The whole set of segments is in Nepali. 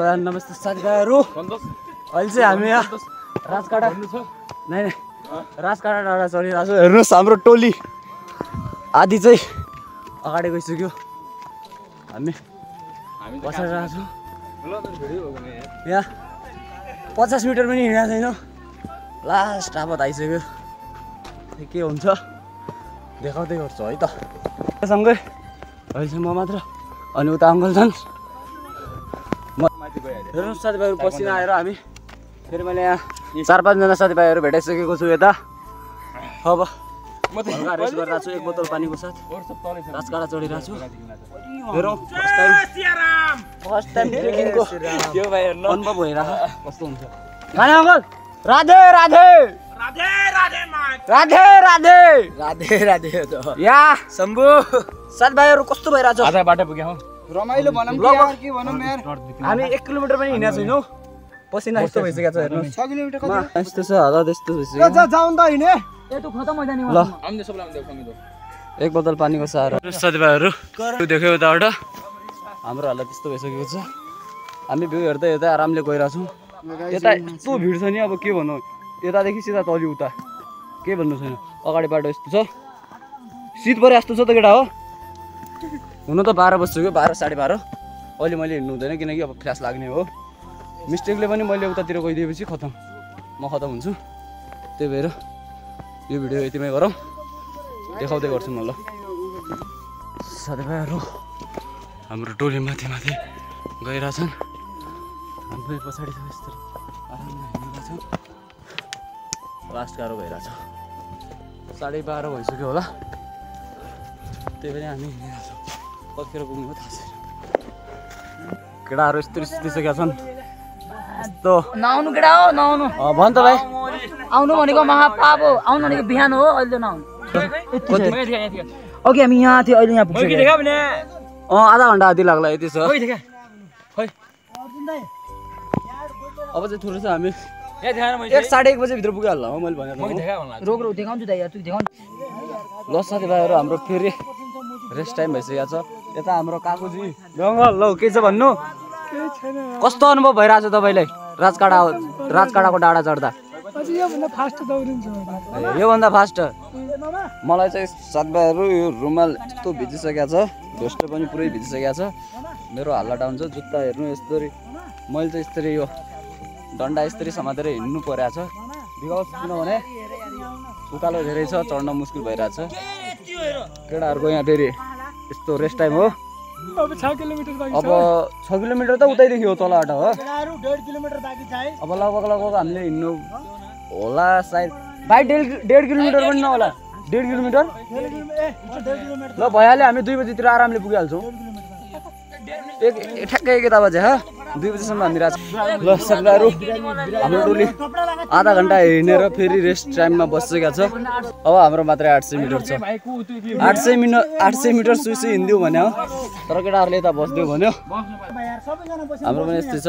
हेलो नमस्ते साथीभाइहरू। अहिले चाहिँ हामी यहाँ राजकाँडा राजकाँडा डाँडा चढिरहेको छु। हेर्नुहोस् हाम्रो टोली आदि चाहिँ अगाडि गइसक्यो। हामी बसिरहेको छौँ। यहाँ 50 मिटर पनि हिँडेको छैन। लास्ट अब आइसक्यो। के हुन्छ देखाउँदै गर्छु है त। सँगै अहिले चाहिँ म मात्र अनि उता अङ्कल छन्। हेर्नुहोस् साथीभाइहरू पसिना आएर हामी फेरि मैले यहाँ 4-5 जना साथीभाइहरू भेटाइसकेको छु। यता अब म हल्का रेस्ट गरिरहेको छु 1 बोतल पानीको साथ। राजकाँडा चढिरहेको छु। हेरौँ फर्स्ट टाइम ट्रेकिङको त्यो भाइ हेर्नु अनुभव भइरहेको कस्तो हुन्छ। खाने अङ्कल राधे राधे राधे राधे राधे राधे राधे राधे या शम्भु साथीभाइहरू कस्तो भइरहेछ? आधा बाटो पुग्यौ। रमाइलो भनौँ कि यार के भनौँ यार। हामी 1 किलोमिटर पनि हिँडेको छैनौँ। पसिना यस्तो भइसकेको छ हेर्नु। 6 किलोमिटर कति यस्तो छ हालत यस्तो भइसक्यो। जाऊ न त हिँड्ने ए तँ खतम भइदा नि। ल हामीले सबलाई आउँदै कमी दो 1 बोतल पानीको सार साथीभाइहरू देख्यो उताबाट हाम्रो हालत यस्तो भइसकेको छ। हामी भ्यू हेर्दै हेर्दै आरामले गइरहेको छौँ। यता यस्तो भिड छ नि अब के भन्नु। यतादेखि सिधा तलि उता के भन्नु छैन। अगाडि बाटो यस्तो छ। शीत परे जस्तो छ त केटा हो। हुनु त 12 बज्छ 12 साढे 12। अहिले मैले हिँड्नु हुँदैन किनकि अब फ्ल्यास लाग्ने हो। मिस्टेकले पनि मैले उतातिर गइदिएपछि खतम म खतम हुन्छु। त्यही भएर यो भिडियो यतिमै गरौँ। देखाउँदै गर्छु म। ल साथीभाइहरू हाम्रो टोली माथि माथि गइरहेछन्। हाम्रो पछाडि यस्तो आरामले हिँडिरहेको छ। लास्ट गाह्रो भइरहेछ। 12:30 भइसक्यो होला। त्यही पनि हामी हिँडिरहेको छौँ। कतिखेर पुग्नु हो थाहा छैन। केटाहरू यस्तो रिसिसकेका छन्। यस्तो नआउनु केटा हो नआउनु। भन् त भाइ। आउनु भनेको महापाप हो। आउनु भनेको बिहान हो। अहिले नआउनु। ओके हामी यहाँ थियो अहिले यहाँ पुग्छौँ। आधा घन्टा आदि लाग्ला यति छ। अब चाहिँ थोरै छ हामी 1-1:30 बजे भित्र पुगिहाल्ला हो मैले भनेको। रोक रोक देखाउँछु त यार तु देखाउनु। ल साथीभाइहरू हाम्रो फेरि रेस्ट टाइम भइसकेको छ। यता हाम्रो काकुजी जङ्गल ल के छ भन्नु। कस्तो अनुभव भइरहेछ तपाईँलाई राजकाँडाको डाँडा चढ्दा? योभन्दा फास्ट मलाई चाहिँ साथीभाइहरू यो रुमाल यस्तो भिजिसकेको छ। भेस्ट पनि पुरै भिजिसकेको छ। मेरो हल्ला डाउन छ। जुत्ता हेर्नु यस्तरी मैले चाहिँ यस्तरी यो डन्डा यस्तरी समातेर हिँड्नु परेको छ। बिकज किनभने उकालो धेरै छ चढ्न मुस्किल भइरहेछ। केटाहरूको यहाँ फेरि यस्तो रेस्ट टाइम हो। अब 6 किलोमिटर त उतैदेखि हो तलबाट हो। 1.5 किलोमिटर बाँकी छ। अब लगभग हामीले हिँड्नु होला सायद बाई 1.5 किलोमिटर पनि नहोला। 1.5 किलोमिटर ल भइहाल्यो। हामी 2 बजीतिर आरामले पुगिहाल्छौँ। ठ्याक्कै 1 बजे 2 बजीसम्म हानिरहेको छ। ल साथीभाइहरू हाम्रो टोली आधा घन्टा हिँडेर फेरि रेस्ट टाइममा बसिसकेको छ। अब हाम्रो मात्रै 800 मिटर छ। 800 मिटर सुसु हिँड्दियो भने हो। तर केटाहरूले यता बस्दियो भन्यो। हाम्रो पनि यस्तै छ।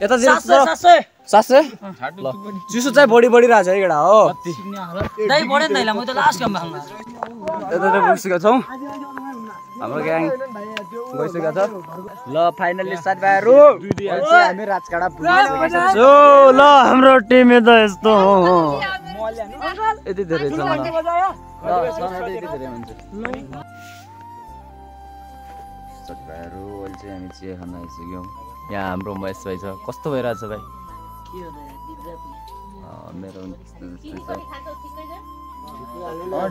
यता 700 ल चिसो चाहिँ बढिरहेको छ है केटा हो। यता पुगिसकेका छौँ। हाम्रो ग्याङ गइसकेको छ। ल फाइनल्ली साथीभाइहरू हामी राजकाँडा पुगिसकेका छौँ। ल हाम्रो टिम यता यस्तो यति धेरै छ। साथीभाइहरू अहिले चाहिँ हामी चिया खान आइसक्यौँ। यहाँ हाम्रो महेश भाइ छ। कस्तो भइरहेछ भाइ? मेरो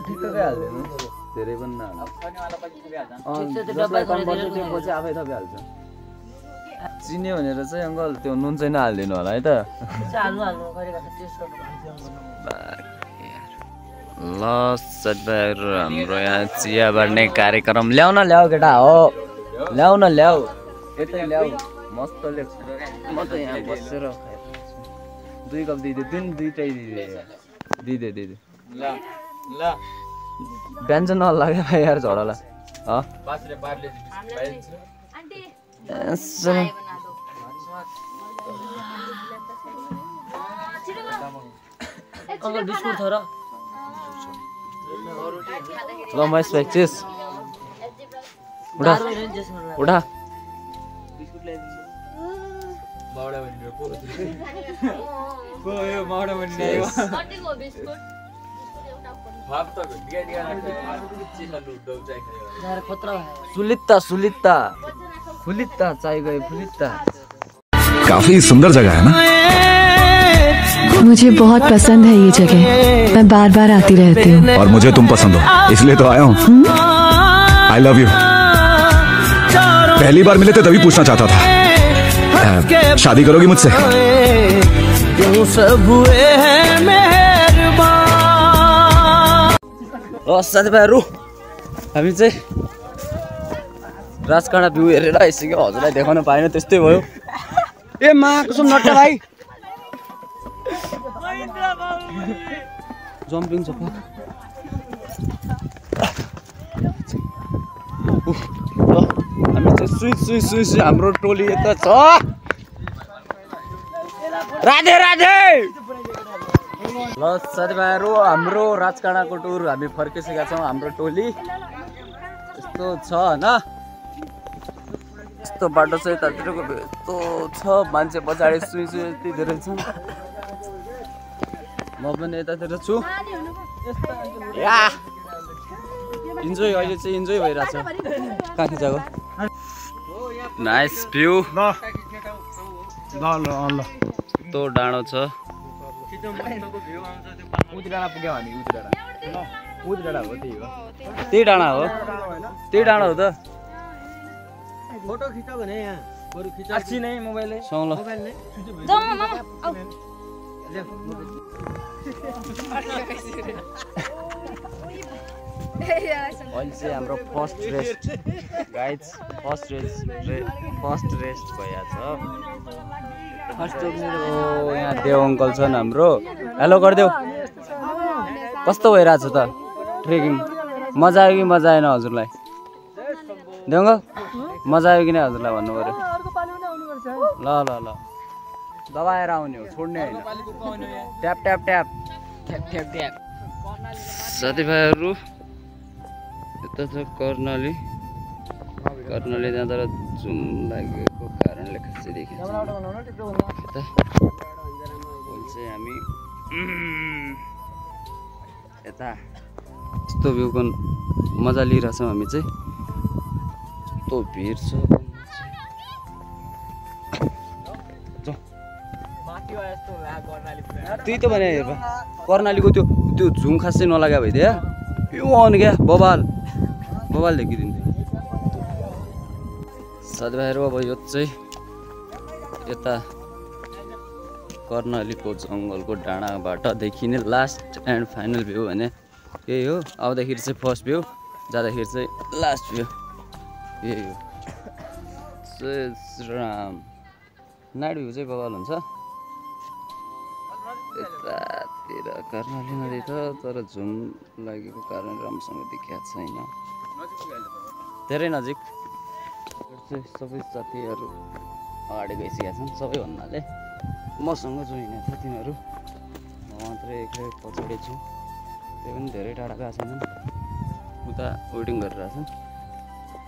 ठिकै हाल्दैन धेरै पनि आफै थपिहाल्छ। चिन्यो भनेर चाहिँ अङ्कल त्यो नुन चाहिँ नहालिदिनु होला है त। ल साथीभाइहरू हाम्रो यहाँ चिया बाँड्ने कार्यक्रम ल्याउ न ल्याऊ केटा हो। ल्याउ न ल्याऊ यतै ल्याऊ मस्तले। म त यहाँ बसेर 2 कप दिइदियो। 2टै दिइदियो। ल व्यञ्जन नलाग्यो भाइ यार झडला। ल महेश भाइ चेस उठा उठा सुलित्ता सुलित्ता फुलित्ता चाय गए फुलित्ता। काफी सुंदर जगह है ना। मुझे बहुत पसंद है ये जगह, मैं बार बार आती रहती हूँ। और मुझे तुम पसंद हो, इसलिए तो आया हूँ। I love you. पहली बार मिले थे तभी पूछना चाहता था, शादी करोगी मुझसे? साथीभाइहरू हामी चाहिँ राजकाँडा भ्यू हेरेर आइसक्यो। हजुरलाई देखाउन पाएन, त्यस्तै भयो। ए मा कसम नट्टा भाइ जम्पिङ छ। हामी चाहिँ सुई हाम्रो टोली यता छ। राधे राधे। ल साथीभाइहरू हाम्रो राजकाँडाको टुर हामी फर्किसकेका छौँ। हाम्रो टोली यस्तो छ होइन, यस्तो बाटो छ यतातिरको, यस्तो छ मान्छे पछाडि सुई यति धेरै छन्। म पनि यतातिर छु। या इन्जोय अहिले चाहिँ इन्जोय भइरहेछ। कहाँ खिचाएको नाइस भ्यू। यस्तो डाँडो छ। त्यही डाँडा हो, त्यही डाँडा हो त। फोटो खिच्छ भने यहाँ अच्छी नै मोबाइलले सँग ल। अहिले चाहिँ हाम्रो first rest guys, first rest भइहाल्छ। फर्स्ट यहाँ देव अङ्कल छन् हाम्रो। हेलो गरिदेऊ। कस्तो भइरहेछ त ट्रेकिङ? मजा आयो कि मजा आएन हजुरलाई? देउङ मजा आयो कि नै हजुरलाई भन्नु पऱ्यो। ल ल ल दबाएर आउने हो, छोड्ने होइन। Tap tap tap tap tap tap. साथीभाइहरू यता छ कर्णाली। कर्णाली जाँदा जुम लागेको कारणले खासै देखिन्छ। चाहिँ हामी यता यस्तो भ्यूको मजा लिइरहेछौँ। हामी चाहिँ यस्तो भिड छ। त्यही त भने हेर कर्णालीको त्यो झुम खासै नलगा भइदियो यो आउने क्या बबाल देखिदिन्थ्यो। साथीभाइहरू अब यो चाहिँ यता कर्णालीको जङ्गलको डाँडाबाट देखिने लास्ट एन्ड फाइनल भ्यू भने यही हो। आउँदाखेरि चाहिँ फर्स्ट भ्यू, जाँदाखेरि चाहिँ लास्ट भ्यू यही हो। राम नाइट भ्यू चाहिँ बबाल हुन्छ। यतातिर कर्णाली नदी छ तर झुम लागेको कारण राम्रोसँग देखिएको छैन। धेरै नजिक सबै साथीहरू अगाडि गइसकेका छन्। सबै भन्नाले मसँग जो हिँडेको छ तिनीहरू, म मात्रै एक्लै पछाडि छु। त्यो पनि धेरै टाढा गएको छैनन्, उता वेटिङ गरिरहेछन्।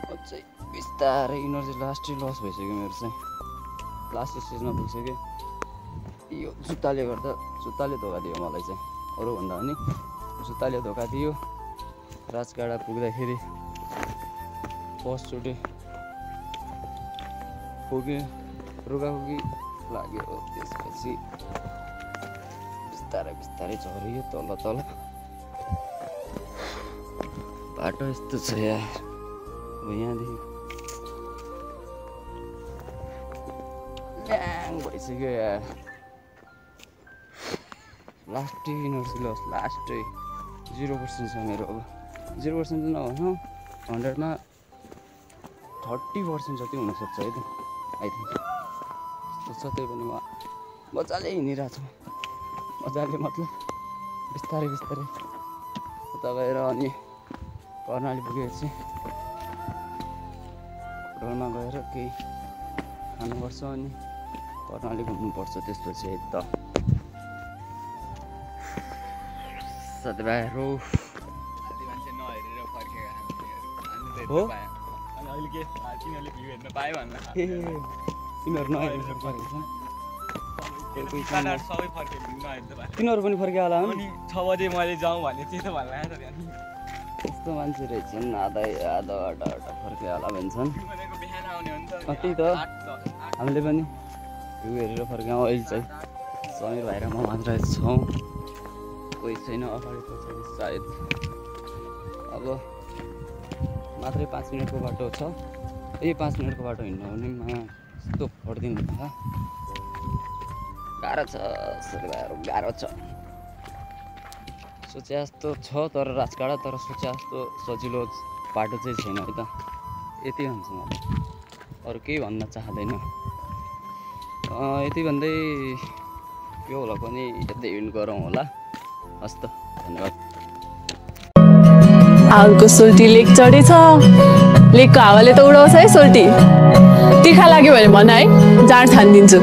अझै बिस्तारै इनर्जी लास्टै लस भइसक्यो मेरो चाहिँ। लास्ट स्टेजमा पुगिसक्यो। यो जुत्ताले गर्दा जुत्ताले धोका दियो मलाई चाहिँ, अरूभन्दा पनि जुत्ताले धोका दियो। राजकाँडा पुग्दाखेरि फर्स्टचोटि पुग्यो, रुगाखुकी लाग्यो। त्यसपछि बिस्तारै बिस्तारै झरियो तल तल। बाटो यस्तो छ यार। अब यहाँदेखि ल्याङ भइसक्यो यार। लास्टै इनर्जी लस, लास्टै 0% छ मेरो। अब 0% चाहिँ नभनौँ, 100मा 30% जति हुनसक्छ है त आई थिङ्क। त्यस्तो छ। त्यही पनि म मजाले हिँडिरहेको छु, मजाले मतलब बिस्तारै बिस्तारै उता गएर अनि कर्णाली पुगेपछि होटलमा गएर केही खानुपर्छ अनि कर्णाली घुम्नुपर्छ। त्यसपछि है त साथीभाइहरू हो। तिमीहरू नहेरेर फर्केको छ। कोही छैन तिनीहरू पनि फर्कियो होला अनि 6 बजे मैले जाउँ भने चाहिँ त भन्ला त यस्तो मान्छे रहेछन् आधा बाटो फर्कियो होला भन्छन् बिहान आउने हो नि त त्यही त हामीले पनि भ्यू हेरेर फर्क्यौँ अहिले चाहिँ समीर भाइ र म मात्र छौँ कोही छैन अगाडि पछाडि सायद अब मात्रै 5 मिनटको बाटो छ 5 मिनटको बाटो हिँड्नु भनेमा यस्तो फर्दिनु छ गाह्रो छ साथीभाइहरू गाह्रो छ सोचे जस्तो छ तर राजकाँडा तर सोचे जस्तो सजिलो बाटो चाहिँ छैन है त यति भन्छ मलाई अरू केही भन्न चाहदैन यति भन्दै यो होला पनि यतै हिँड गरौँ होला हस् त धन्यवाद हालको सोल्टी लेक चढेछ लेकको हावाले त उडाउँछ है सोल्टी तिर्खा लाग्यो भने भन है जाँड छानिदिन्छु